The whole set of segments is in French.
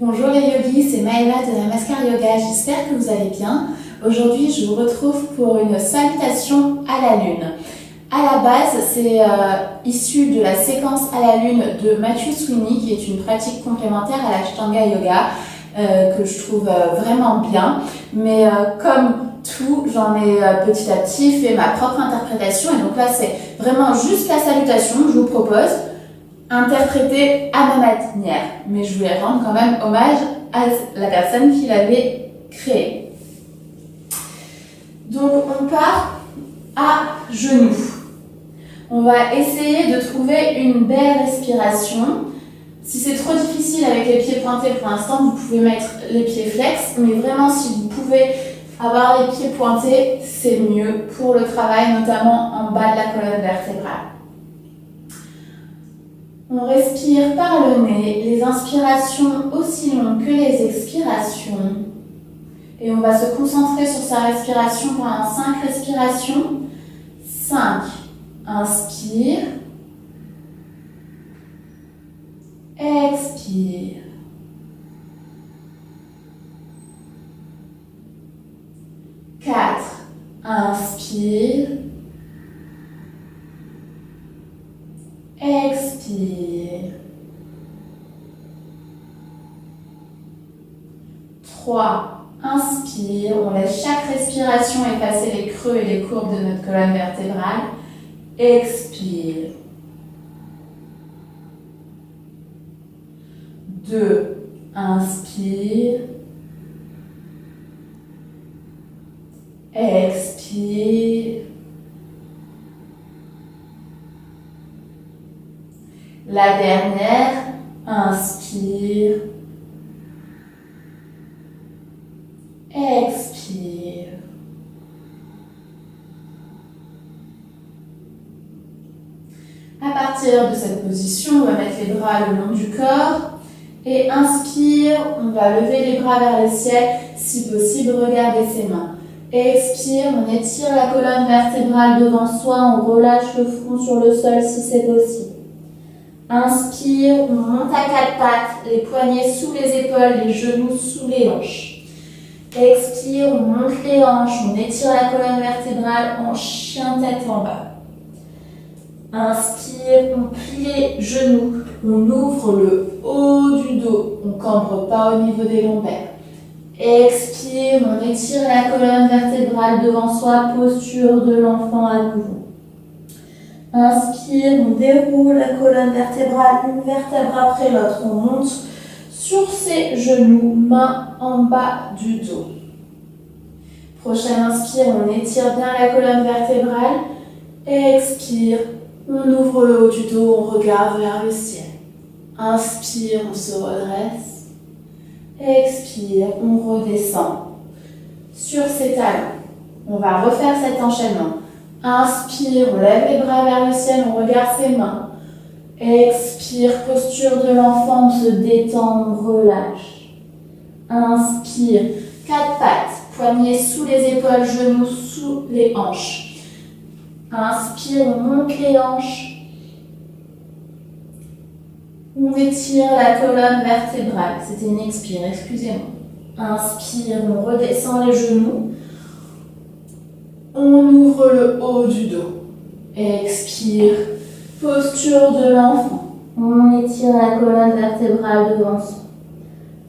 Bonjour les yogis, c'est Maëva de Namaskar Yoga, j'espère que vous allez bien. Aujourd'hui, je vous retrouve pour une salutation à la lune. À la base, c'est issu de la séquence à la lune de Matthew Sweeney, qui est une pratique complémentaire à l'Ashtanga Yoga, que je trouve vraiment bien. Mais comme tout, j'en ai petit à petit fait ma propre interprétation. Et donc là, c'est vraiment juste la salutation que je vous propose, interprétée à ma manière. Mais je voulais rendre quand même hommage à la personne qui l'avait créée. Donc on part à genoux. On va essayer de trouver une belle respiration. Si c'est trop difficile avec les pieds pointés pour l'instant, vous pouvez mettre les pieds flex. Mais vraiment, si vous pouvez avoir les pieds pointés, c'est mieux pour le travail, notamment en bas de la colonne vertébrale. On respire par le nez, les inspirations aussi longues que les expirations. Et on va se concentrer sur sa respiration pendant 5 respirations. 5. Inspire. Expire. 4. Inspire. Expire. 3. Inspire, on laisse chaque respiration effacer les creux et les courbes de notre colonne vertébrale. Expire. 2. Inspire. Expire. La dernière, inspire. Expire. À partir de cette position, on va mettre les bras le long du corps et inspire, on va lever les bras vers le ciel, si possible, regardez ses mains. Expire, on étire la colonne vertébrale devant soi, on relâche le front sur le sol si c'est possible. Inspire, on monte à 4 pattes, les poignets sous les épaules, les genoux sous les hanches. Expire, on monte les hanches, on étire la colonne vertébrale en chien tête en bas. Inspire, on plie les genoux, on ouvre le haut du dos, on ne cambre pas au niveau des lombaires. Expire, on étire la colonne vertébrale devant soi, posture de l'enfant à nouveau. Inspire, on déroule la colonne vertébrale, une vertèbre après l'autre, on monte sur ses genoux, mains en bas du dos. Prochain inspire, on étire bien la colonne vertébrale. Expire, on ouvre le haut du dos, on regarde vers le ciel. Inspire, on se redresse. Expire, on redescend sur ses talons. On va refaire cet enchaînement. Inspire, on lève les bras vers le ciel, on regarde ses mains. Expire, posture de l'enfant, on se détend, on relâche. Inspire, 4 pattes, poignets sous les épaules, genoux sous les hanches. Inspire, on monte les hanches. On étire la colonne vertébrale. C'était une expire, excusez-moi. Inspire, on redescend les genoux. On ouvre le haut du dos. Expire, posture de l'enfant. On étire la colonne vertébrale devant soi.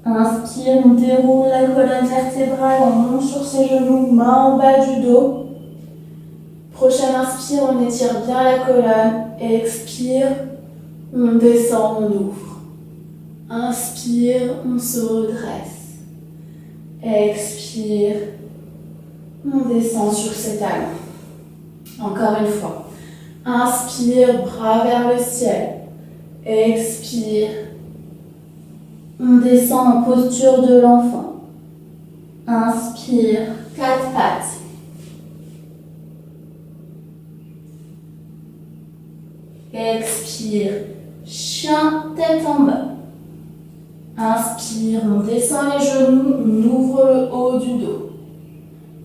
Inspire, on déroule la colonne vertébrale, on monte sur ses genoux, main en bas du dos. Prochain inspire, on étire bien la colonne. Expire, on descend, on ouvre. Inspire, on se redresse. Expire, on descend sur ses talons. Encore une fois. Inspire, bras vers le ciel. Expire. On descend en posture de l'enfant. Inspire, 4 pattes. Expire, chien tête en bas. Inspire, on descend les genoux, on ouvre le haut du dos.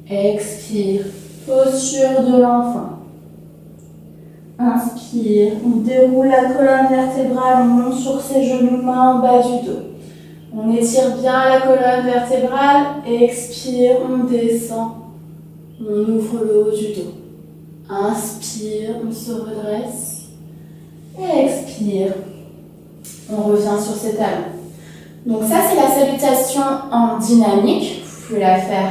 Expire, posture de l'enfant. Inspire, on déroule la colonne vertébrale, on monte sur ses genoux, mains en bas du dos. On étire bien la colonne vertébrale. Expire, on descend. On ouvre le haut du dos. Inspire, on se redresse. Et expire. On revient sur ses talons. Donc ça, c'est la salutation en dynamique. Vous pouvez la faire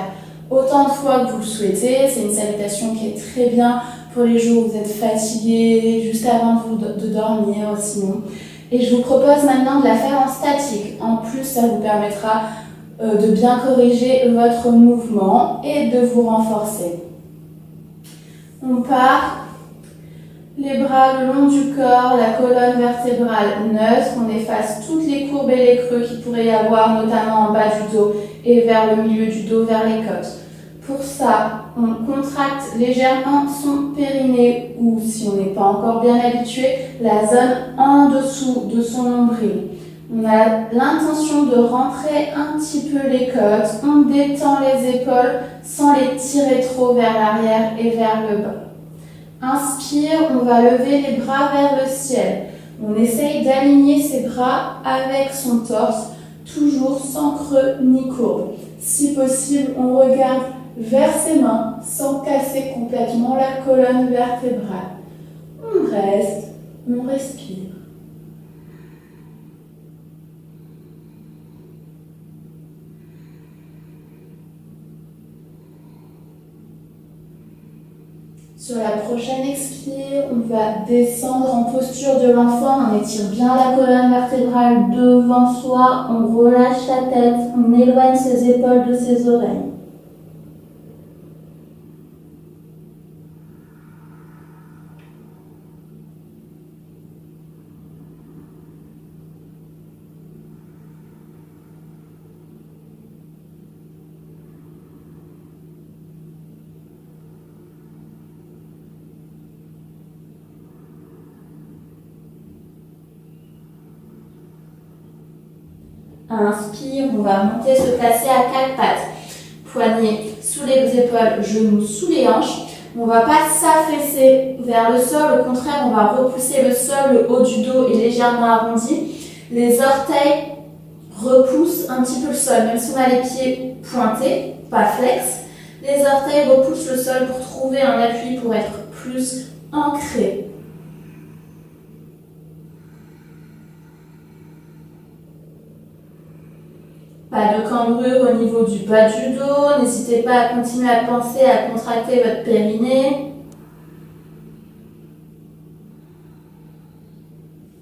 autant de fois que vous le souhaitez. C'est une salutation qui est très bien pour les jours où vous êtes fatigué, juste avant de dormir sinon. Et je vous propose maintenant de la faire en statique. En plus, ça vous permettra de bien corriger votre mouvement et de vous renforcer. On part. Les bras le long du corps, la colonne vertébrale neutre. On efface toutes les courbes et les creux qu'il pourrait y avoir, notamment en bas du dos et vers le milieu du dos, vers les côtes. Pour ça, on contracte légèrement son périnée ou, si on n'est pas encore bien habitué, la zone en dessous de son nombril. On a l'intention de rentrer un petit peu les côtes. On détend les épaules sans les tirer trop vers l'arrière et vers le bas. Inspire, on va lever les bras vers le ciel. On essaye d'aligner ses bras avec son torse, toujours sans creux ni courbe. Si possible, on regarde vers ses mains sans casser complètement la colonne vertébrale. On reste, on respire. Sur la prochaine expire, on va descendre en posture de l'enfant. On étire bien la colonne vertébrale devant soi. On relâche la tête. On éloigne ses épaules de ses oreilles. Inspire, on va monter, se placer à quatre pattes. Poignets sous les épaules, genoux sous les hanches. On ne va pas s'affaisser vers le sol, au contraire, on va repousser le sol, le haut du dos est légèrement arrondi. Les orteils repoussent un petit peu le sol, même si on a les pieds pointés, pas flex. Les orteils repoussent le sol pour trouver un appui, pour être plus ancré. Pas de cambrure au niveau du bas du dos. N'hésitez pas à continuer à penser à contracter votre périnée.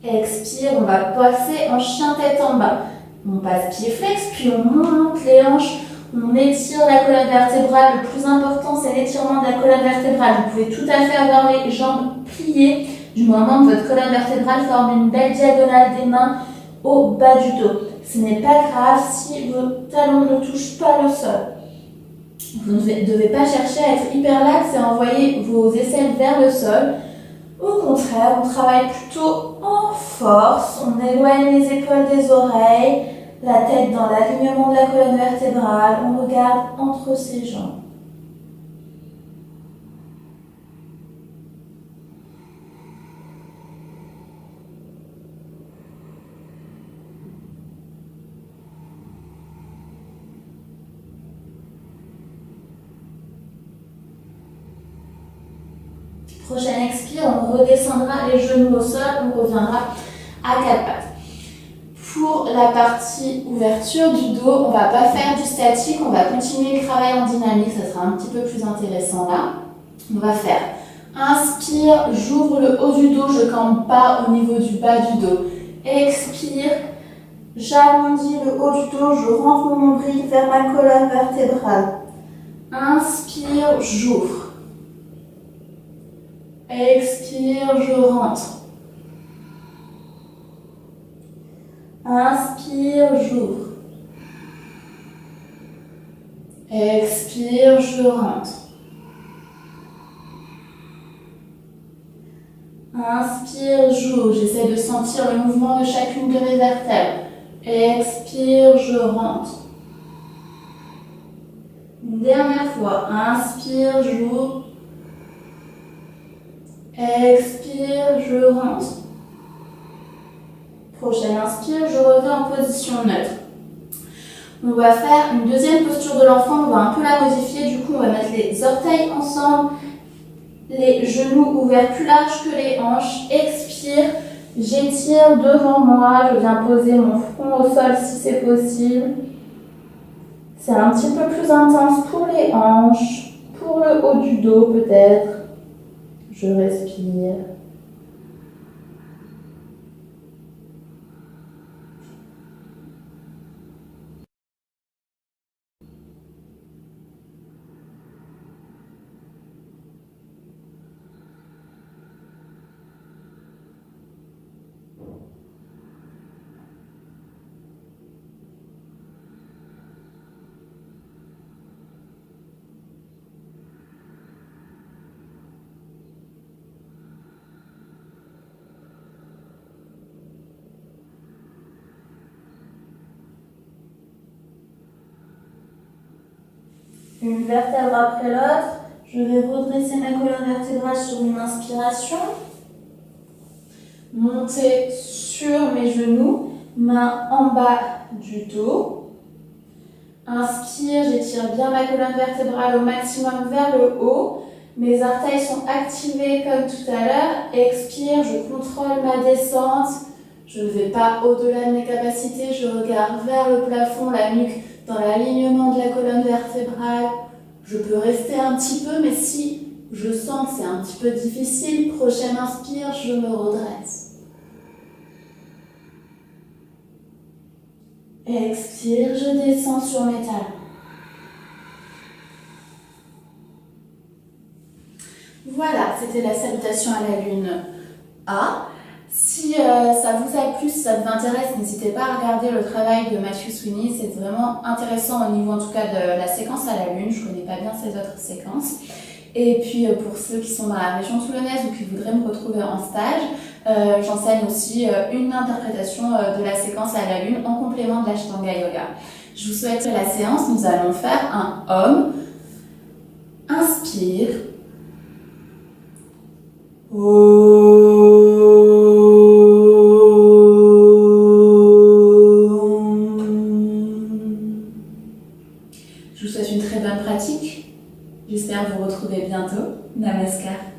Expire, on va passer en chien tête en bas. On passe pied flex, puis on monte les hanches. On étire la colonne vertébrale. Le plus important, c'est l'étirement de la colonne vertébrale. Vous pouvez tout à fait avoir les jambes pliées du moment que votre colonne vertébrale forme une belle diagonale des mains au bas du dos. Ce n'est pas grave si vos talons ne touchent pas le sol. Vous ne devez pas chercher à être hyper lax et à envoyer vos aisselles vers le sol. Au contraire, on travaille plutôt en force. On éloigne les épaules des oreilles, la tête dans l'alignement de la colonne vertébrale. On regarde entre ses jambes. Prochaine expire, on redescendra les genoux au sol, on reviendra à quatre pattes. Pour la partie ouverture du dos, on ne va pas faire du statique, on va continuer le travail en dynamique, ça sera un petit peu plus intéressant là. On va faire inspire, j'ouvre le haut du dos, je ne campe pas au niveau du bas du dos. Expire, j'arrondis le haut du dos, je rentre mon nombril vers ma colonne vertébrale. Inspire, j'ouvre. Expire, je rentre. Inspire, j'ouvre. Expire, je rentre. Inspire, j'ouvre. J'essaie de sentir le mouvement de chacune de mes vertèbres. Expire, je rentre. Une dernière fois. Inspire, j'ouvre. Expire, je rentre. Prochaine inspire, je reviens en position neutre. On va faire une deuxième posture de l'enfant, on va un peu la modifier, du coup on va mettre les orteils ensemble, les genoux ouverts plus larges que les hanches, expire, j'étire devant moi, je viens poser mon front au sol si c'est possible. C'est un petit peu plus intense pour les hanches, pour le haut du dos peut-être. Je respire. Une vertèbre après l'autre. Je vais redresser ma colonne vertébrale sur une inspiration. Monter sur mes genoux, main en bas du dos. Inspire, j'étire bien ma colonne vertébrale au maximum vers le haut. Mes orteils sont activés comme tout à l'heure. Expire, je contrôle ma descente. Je ne vais pas au-delà de mes capacités, je regarde vers le plafond, la nuque dans l'alignement de la colonne vertébrale. Je peux rester un petit peu, mais si je sens que c'est un petit peu difficile, prochaine inspire, je me redresse. Expire, je descends sur mes talons. Voilà, c'était la salutation à la lune A. Si ça vous a plu, si ça vous intéresse, n'hésitez pas à regarder le travail de Matthew Sweeney. C'est vraiment intéressant au niveau en tout cas de la séquence à la lune. Je ne connais pas bien ces autres séquences. Et puis pour ceux qui sont dans la région toulonnaise ou qui voudraient me retrouver en stage, j'enseigne aussi une interprétation de la séquence à la lune en complément de l'Ashtanga Yoga. Je vous souhaite la séance. Nous allons faire un Om. Inspire. Je vous souhaite une très bonne pratique. J'espère vous retrouver bientôt. Namaskar.